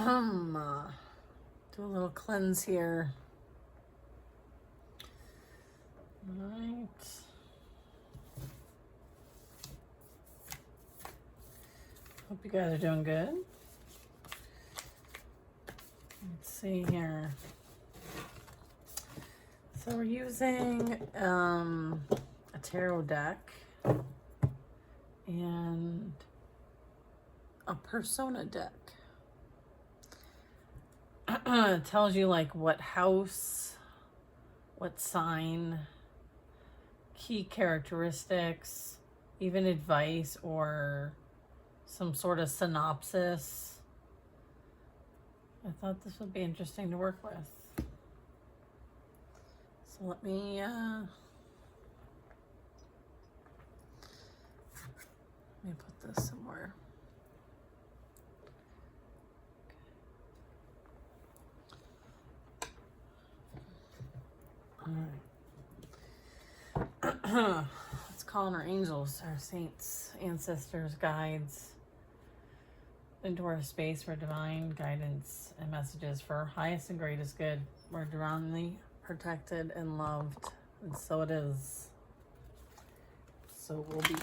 Do a little cleanse here. All right. Hope you guys are doing good. Let's see here. So we're using a tarot deck and a persona deck. It tells you like what house, what sign, key characteristics, even advice or some sort of synopsis. I thought this would be interesting to work with. So let me put this somewhere. All right. Let's call on our angels, our saints, ancestors, guides, into our space for divine guidance and messages for our highest and greatest good. We're divinely protected and loved, and so it is. So we'll be.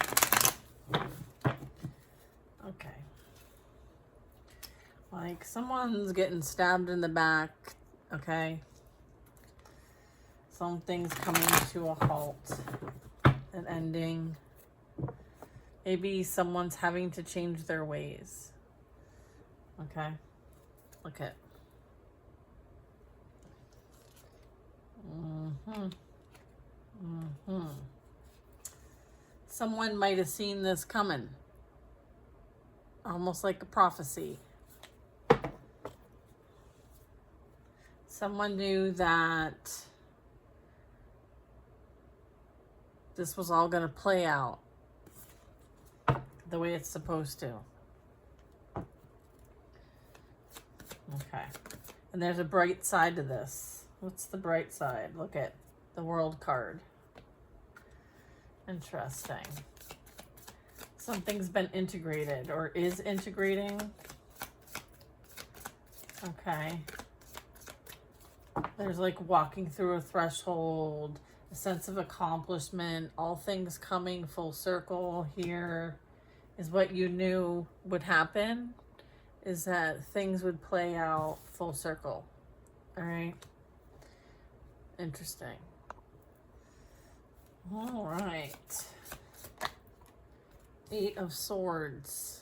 Okay. Like someone's getting stabbed in the back, okay? Something's coming to a halt, an ending. Maybe someone's having to change their ways. Okay? Look at. Someone might have seen this coming. Almost like a prophecy. Someone knew that this was all going to play out the way it's supposed to. Okay. And there's a bright side to this. What's the bright side? Look at the World card. Interesting. Something's been integrated or is integrating. Okay. There's like walking through a threshold, a sense of accomplishment, all things coming full circle. Here is what you knew would happen, is that things would play out full circle. All right. Interesting. All right. 8 of Swords.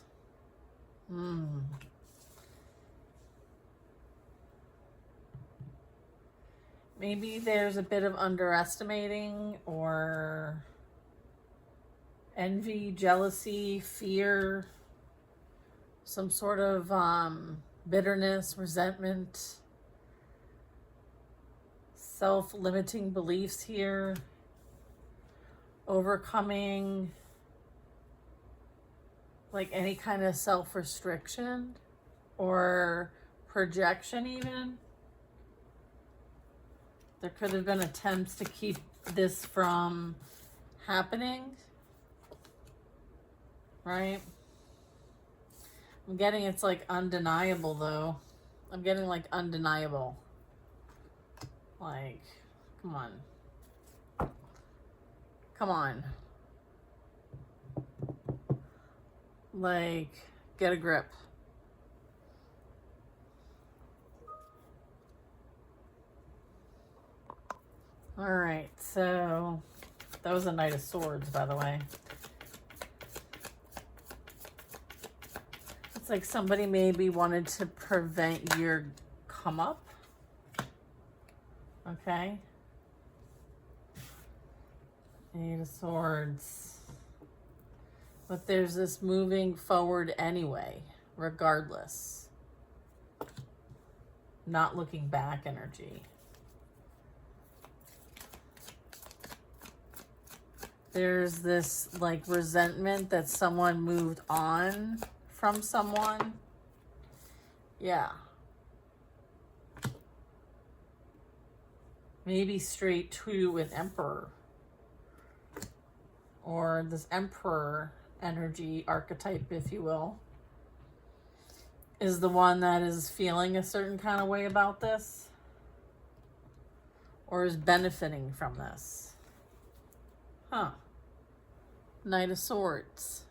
Maybe there's a bit of underestimating or envy, jealousy, fear, some sort of bitterness, resentment, self-limiting beliefs here, overcoming like any kind of self-restriction or projection even. There could have been attempts to keep this from happening, right? I'm getting it's like undeniable though. I'm getting like undeniable. Like, come on. Come on. Like, get a grip. All right, so that was a Knight of Swords, by the way. It's like somebody maybe wanted to prevent your come up. Okay. 8 of Swords. But there's this moving forward anyway, regardless. Not looking back energy. There's this like resentment that someone moved on from someone. Yeah. Maybe straight to an Emperor. Or this Emperor energy archetype, if you will. is the one that is feeling a certain kind of way about this, or is benefiting from this. Huh. Knight of Swords.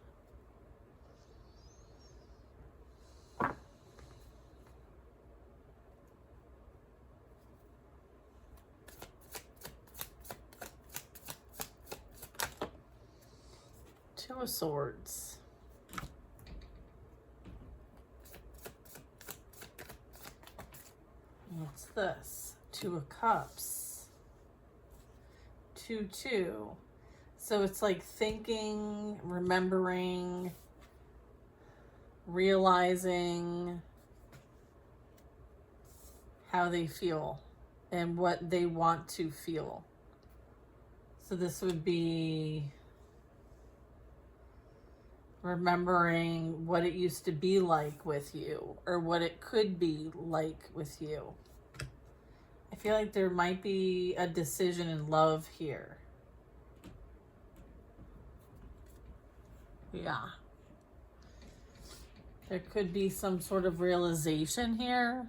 Two of Swords. What's this? Two of Cups. 2-2. So it's like thinking, remembering, realizing how they feel and what they want to feel. So this would be remembering what it used to be like with you, or what it could be like with you. I feel like there might be a decision in love here. Yeah. There could be some sort of realization here.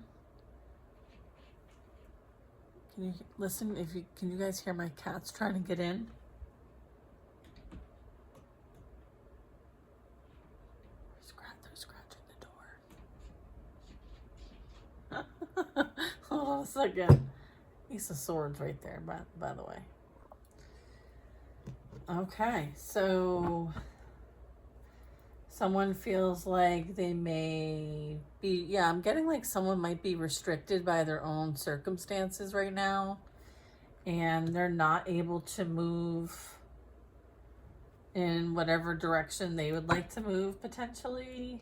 Can you listen? Can you guys hear my cats trying to get in? They're scratching the door. Hold on a second. Ace of Swords right there, by the way. Okay, so someone feels like they may be, yeah, I'm getting like someone might be restricted by their own circumstances right now, and they're not able to move in whatever direction they would like to move, potentially.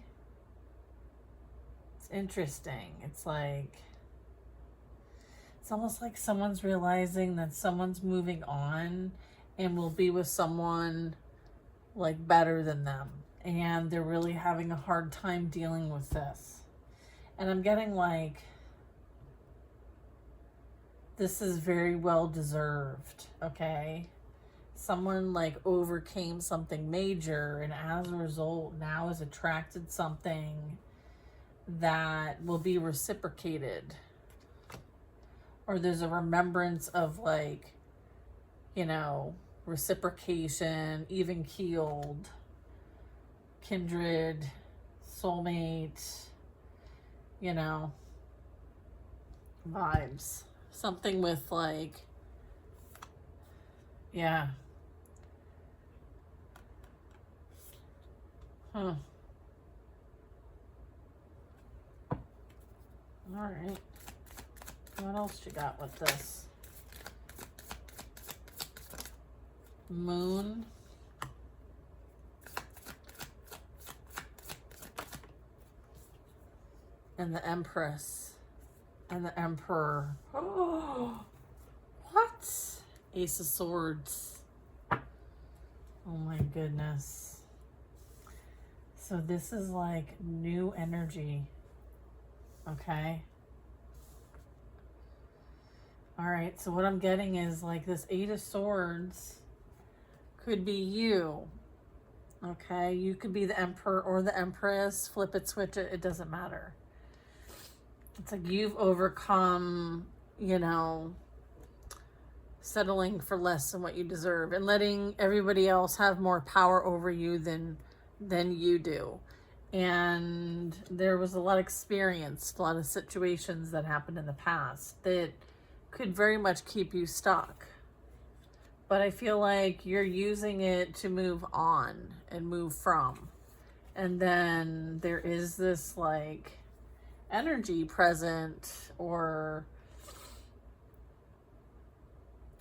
It's interesting. It's almost like someone's realizing that someone's moving on and will be with someone like better than them. And they're really having a hard time dealing with this. And I'm getting like, this is very well deserved, okay? Someone like overcame something major, and as a result now has attracted something that will be reciprocated. Or there's a remembrance of like, you know, reciprocation, even keeled, kindred, soulmate, you know, vibes. Something with like, yeah. Huh. All right. What else you got with this? Moon. And the Empress. And the Emperor. Oh, what? Ace of Swords. Oh my goodness. So this is like new energy. Okay. All right. So what I'm getting is like this Eight of Swords could be you. Okay. You could be the Emperor or the Empress. Flip it, switch it. It doesn't matter. It's like you've overcome, you know, settling for less than what you deserve and letting everybody else have more power over you than you do. And there was a lot of experience, a lot of situations that happened in the past that could very much keep you stuck. But I feel like you're using it to move on and move from. And then there is this like energy present, or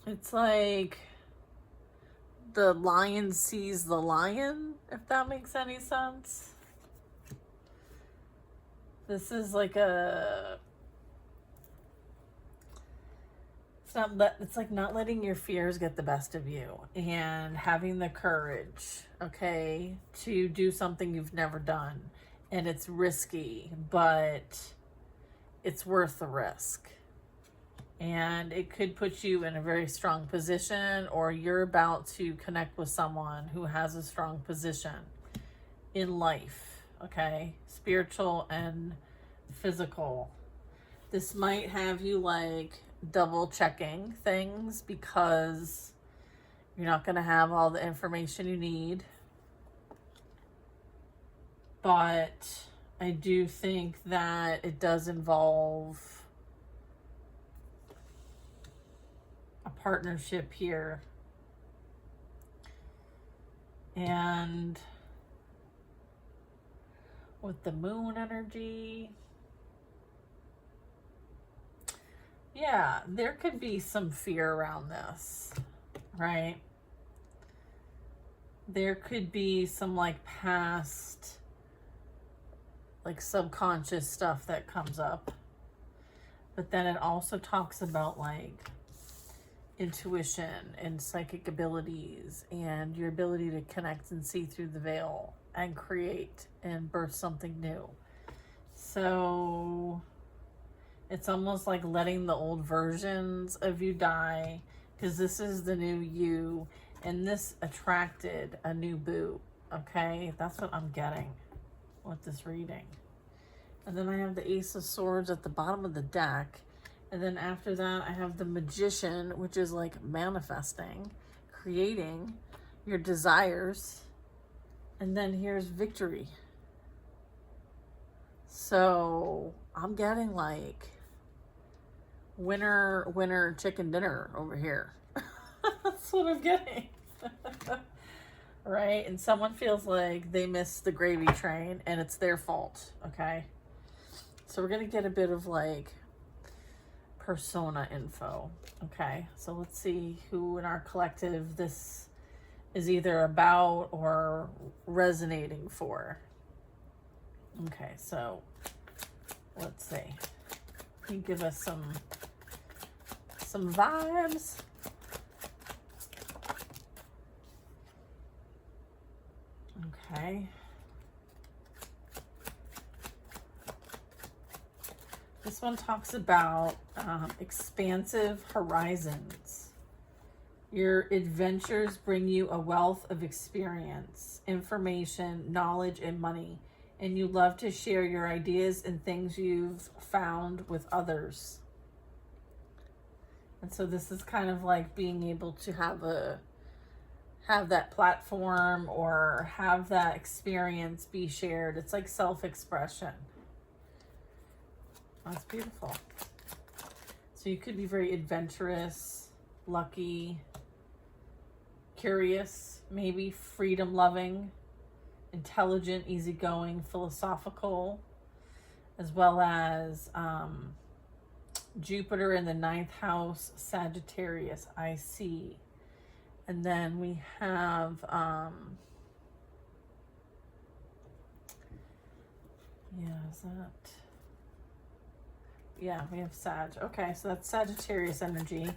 it's like the lion sees the lion, if that makes any sense. This is like it's like not letting your fears get the best of you and having the courage, okay, to do something you've never done. And it's risky, but it's worth the risk. And it could put you in a very strong position, or you're about to connect with someone who has a strong position in life, okay? Spiritual and physical. This might have you like double checking things because you're not going to have all the information you need. But I do think that it does involve a partnership here. And with the moon energy, yeah, there could be some fear around this, right? There could be some like past, like subconscious stuff that comes up. But then it also talks about like intuition and psychic abilities and your ability to connect and see through the veil and create and birth something new. So it's almost like letting the old versions of you die, because this is the new you, and this attracted a new boo. Okay, that's what I'm getting with this reading. And then I have the Ace of Swords at the bottom of the deck. And then after that, I have the Magician, which is like manifesting, creating your desires. And then here's Victory. So I'm getting like winner chicken dinner over here. That's what I'm getting. Right? And someone feels like they missed the gravy train and it's their fault. Okay. So we're going to get a bit of like persona info. Okay. So let's see who in our collective this is either about or resonating for. Okay. So let's see. Can you give us some vibes? Okay. This one talks about expansive horizons. Your adventures bring you a wealth of experience, information, knowledge, and money, and you love to share your ideas and things you've found with others. And so this is kind of like being able to have that platform or have that experience be shared. It's like self-expression. That's beautiful. So you could be very adventurous, lucky, curious, maybe freedom-loving, intelligent, easygoing, philosophical, as well as Jupiter in the 9th house, Sagittarius, I see. And then we have, we have Sag. Okay, so that's Sagittarius energy.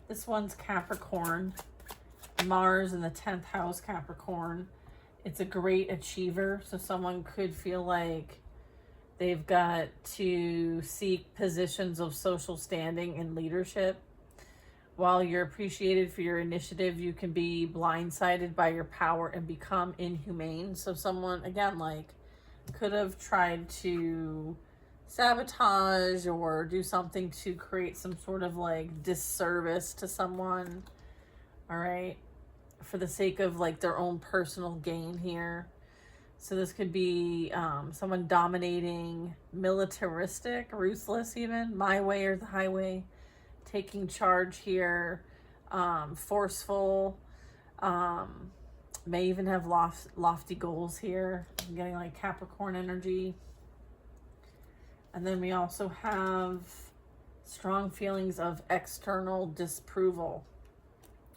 This one's Capricorn, Mars in the 10th house, Capricorn. It's a great achiever. So someone could feel like they've got to seek positions of social standing and leadership. While you're appreciated for your initiative, you can be blindsided by your power and become inhumane. So someone, again, like, could have tried to sabotage or do something to create some sort of, like, disservice to someone, all right, for the sake of, like, their own personal gain here. So this could be someone dominating, militaristic, ruthless even, my way or the highway. Taking charge here, forceful, may even have lofty goals here. I'm getting like Capricorn energy. And then we also have strong feelings of external disapproval.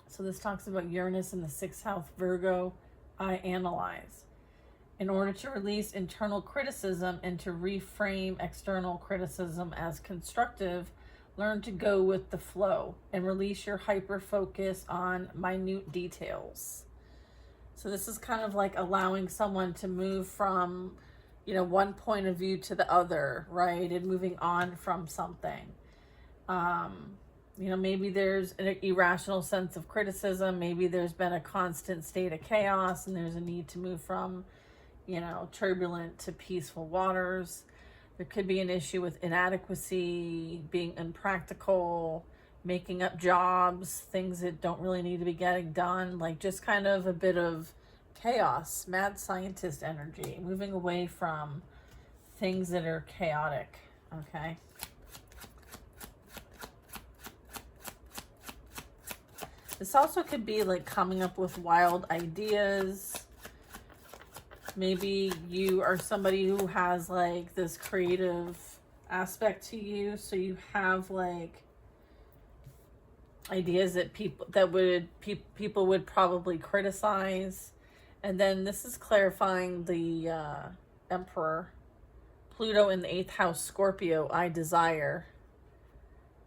So this talks about Uranus in the 6th house, Virgo. I analyze. In order to release internal criticism and to reframe external criticism as constructive, learn to go with the flow and release your hyper focus on minute details. So this is kind of like allowing someone to move from, one point of view to the other, right? And moving on from something. Maybe there's an irrational sense of criticism. Maybe there's been a constant state of chaos and there's a need to move from, turbulent to peaceful waters. There could be an issue with inadequacy, being impractical, making up jobs, things that don't really need to be getting done, like just kind of a bit of chaos, mad scientist energy, moving away from things that are chaotic, okay? This also could be like coming up with wild ideas. Maybe you are somebody who has like this creative aspect to you, so you have like ideas that people would probably criticize. And then this is clarifying the Emperor. Pluto in the 8th house, Scorpio, I desire.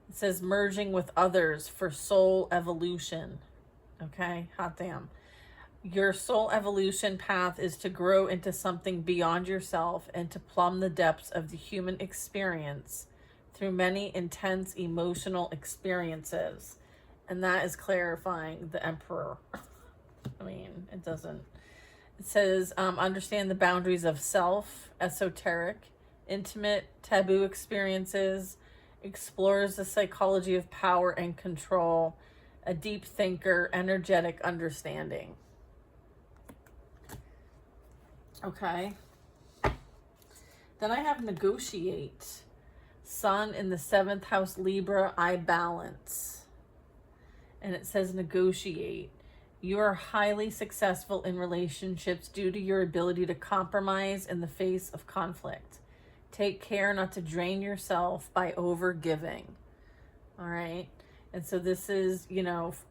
It says merging with others for soul evolution. Okay, hot damn. Your soul evolution path is to grow into something beyond yourself and to plumb the depths of the human experience through many intense emotional experiences. And that is clarifying the Emperor. I mean, it doesn't. It says, understand the boundaries of self, esoteric, intimate, taboo experiences, explores the psychology of power and control, a deep thinker, energetic understanding. Okay. Then I have negotiate. Sun in the 7th house, Libra, I balance. And it says negotiate. You are highly successful in relationships due to your ability to compromise in the face of conflict. Take care not to drain yourself by over giving. All right. And so this is,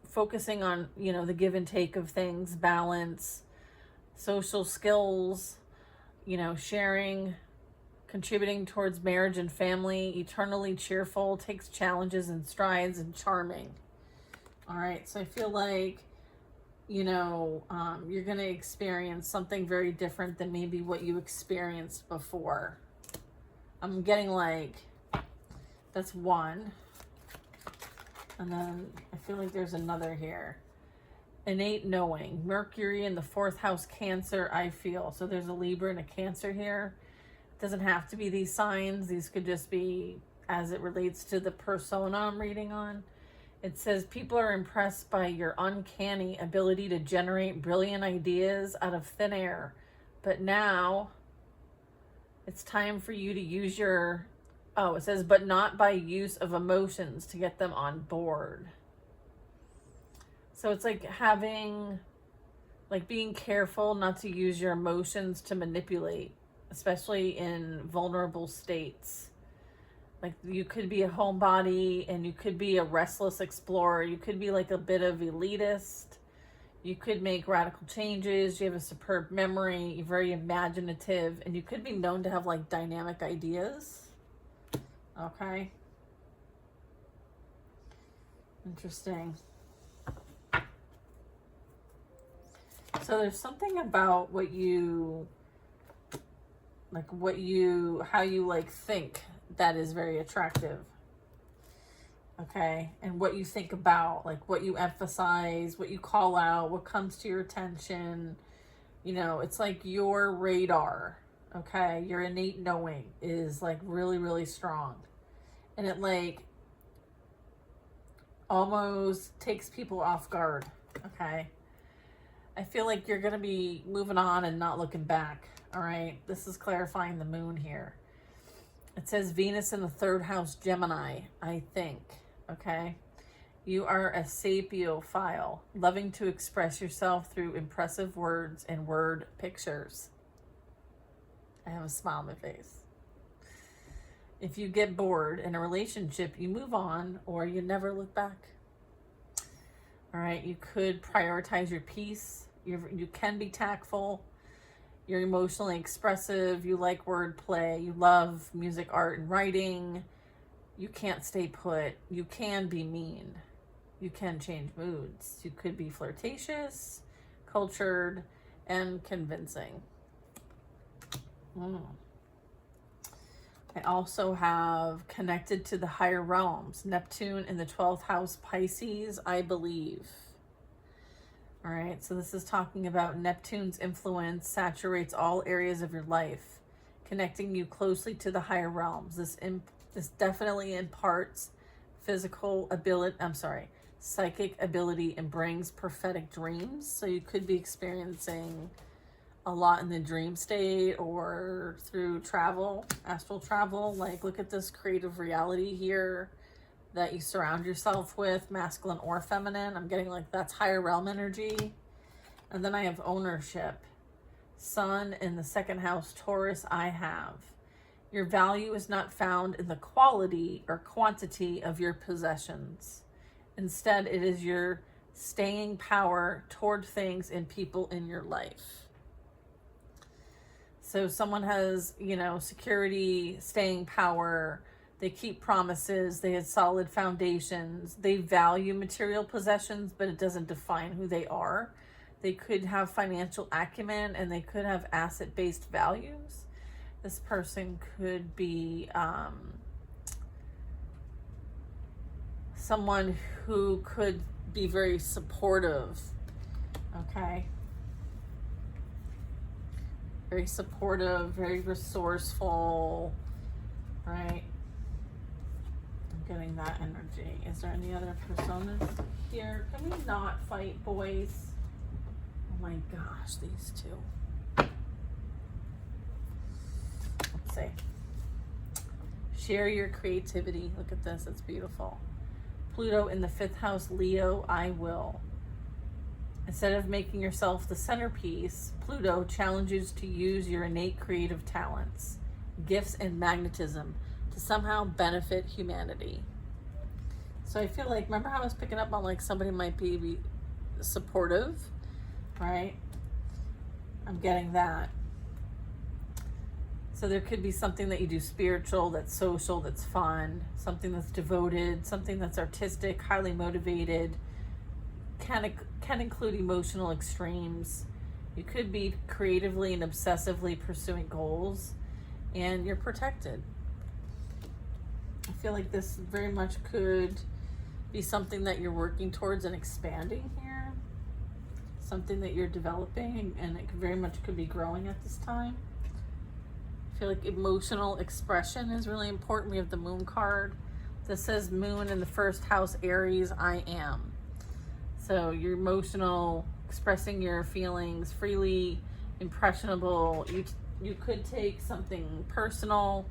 focusing on, the give and take of things, balance, social skills, sharing, contributing towards marriage and family, eternally cheerful, takes challenges and strides, and charming. All right. So I feel like, you're going to experience something very different than maybe what you experienced before. I'm getting like, that's one. And then I feel like there's another here. Innate knowing. Mercury in the 4th house, Cancer, I feel. So there's a Libra and a Cancer here. It doesn't have to be these signs. These could just be as it relates to the persona I'm reading on. It says people are impressed by your uncanny ability to generate brilliant ideas out of thin air. But now it's time for you to use it says, but not by use of emotions to get them on board. So it's like being careful not to use your emotions to manipulate, especially in vulnerable states. Like you could be a homebody and you could be a restless explorer. You could be like a bit of elitist. You could make radical changes. You have a superb memory. You're very imaginative. And you could be known to have like dynamic ideas. Okay. Interesting. So there's something about how you think that is very attractive. Okay. And what you think about, like what you emphasize, what you call out, what comes to your attention, it's like your radar. Okay. Your innate knowing is like really, really strong. And it like almost takes people off guard. Okay. I feel like you're going to be moving on and not looking back. All right. This is clarifying the moon here. It says Venus in the 3rd house, Gemini, I think. Okay. You are a sapiophile, loving to express yourself through impressive words and word pictures. I have a smile on my face. If you get bored in a relationship, you move on or you never look back. All right. You could prioritize your peace. You can be tactful. You're emotionally expressive. You like wordplay. You love music, art, and writing. You can't stay put. You can be mean. You can change moods. You could be flirtatious, cultured, and convincing. I also have connected to the higher realms. Neptune in the 12th house, Pisces, I believe. All right, so this is talking about Neptune's influence saturates all areas of your life. connecting you closely to the higher realms. This definitely imparts psychic ability and brings prophetic dreams. So you could be experiencing a lot in the dream state or through travel, astral travel. Like, look at this creative reality here that you surround yourself with, masculine or feminine. I'm getting like that's higher realm energy. And then I have ownership. Sun in the second house, Taurus, I have. Your value is not found in the quality or quantity of your possessions. Instead, it is your staying power toward things and people in your life. So someone has, security, staying power. They keep promises. They have solid foundations. They value material possessions, but it doesn't define who they are. They could have financial acumen and they could have asset-based values. This person could be someone who could be very supportive, okay? Very supportive, very resourceful, right? I'm getting that energy. Is there any other personas here? Can we not fight, boys? Oh my gosh, these two. Let's see. Share your creativity. Look at this, it's beautiful. Pluto in the 5th house, Leo, I will. Instead of making yourself the centerpiece, Pluto challenges to use your innate creative talents, gifts, and magnetism to somehow benefit humanity. So I feel like, remember how I was picking up on like somebody might be supportive, right? I'm getting that. So there could be something that you do spiritual, that's social, that's fun, something that's devoted, something that's artistic, highly motivated, can include emotional extremes. You could be creatively and obsessively pursuing goals, and you're protected. I feel like this very much could be something that you're working towards and expanding here. Something that you're developing, and it very much could be growing at this time. I feel like emotional expression is really important. We have the Moon card. This says Moon in the 1st house, Aries, I am. So you're emotional, expressing your feelings freely, impressionable. You could take something personal.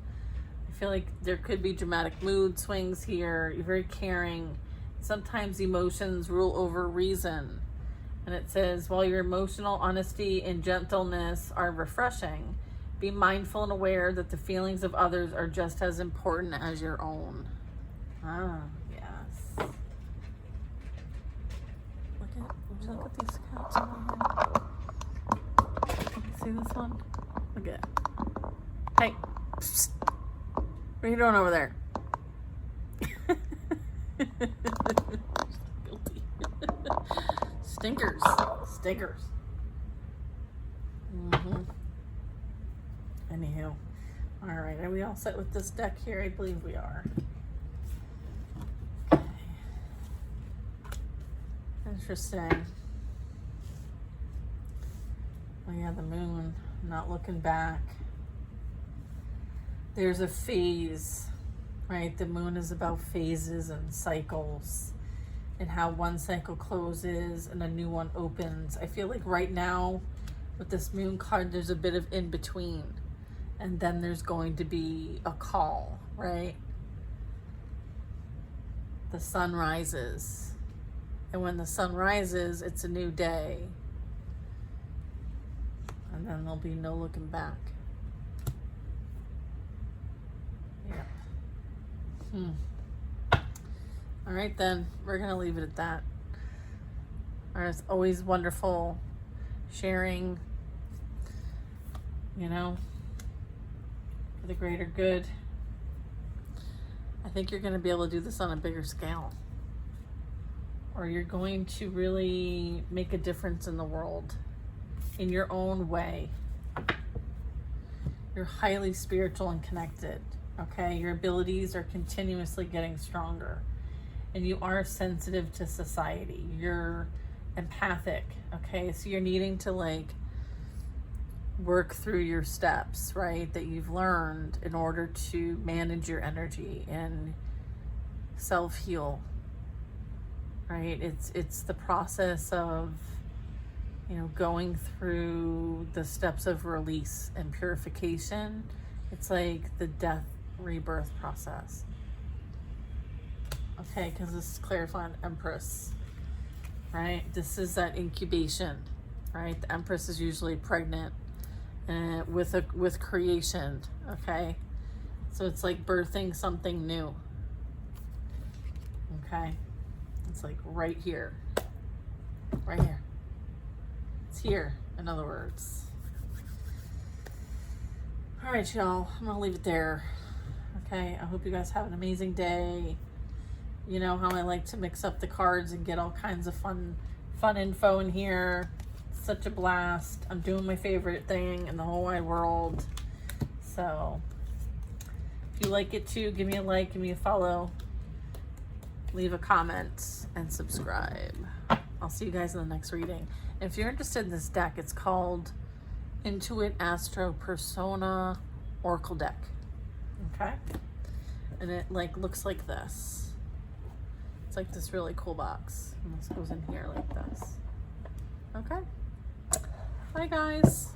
I feel like there could be dramatic mood swings here. You're very caring. Sometimes emotions rule over reason. And it says, while your emotional honesty and gentleness are refreshing, be mindful and aware that the feelings of others are just as important as your own. Ah, yes. Look at these cats over here. See this one? Look at it. Hey, psst. What are you doing over there? Guilty. Stinkers. Anywho. Alright, are we all set with this deck here? I believe we are. Okay. Interesting. Oh yeah, the Moon, not looking back. There's a phase, right? The Moon is about phases and cycles, and how one cycle closes and a new one opens. I feel like right now with this Moon card, there's a bit of in between, and then there's going to be a call, right? The sun rises, and when the sun rises, it's a new day, and then there'll be no looking back. Yeah. All right, then we're gonna leave it at that. All right, it's always wonderful sharing, for the greater good. I think you're gonna be able to do this on a bigger scale, or you're going to really make a difference in the world in your own way. You're highly spiritual and connected. Okay, your abilities are continuously getting stronger, and you are sensitive to society. You're empathic. Okay, so you're needing to work through your steps, right, that you've learned in order to manage your energy and self-heal, right? It's the process of, you know, going through the steps of release and purification. It's like the death rebirth process. Okay, because this is clarifying Empress, right? This is that incubation, right? The Empress is usually pregnant with creation, okay? So it's like birthing something new, okay? It's like right here, right here. It's here, in other words. All right, y'all, I'm gonna leave it there, okay? I hope you guys have an amazing day. You know how I like to mix up the cards and get all kinds of fun info in here. It's such a blast. I'm doing my favorite thing in the whole wide world. So if you like it too, give me a like, give me a follow, leave a comment, and subscribe. I'll see you guys in the next reading. And if you're interested in this deck, it's called Intuit Astro Persona Oracle Deck. Okay? And it like looks like this. It's like this really cool box. And this goes in here like this. Okay? Bye, guys.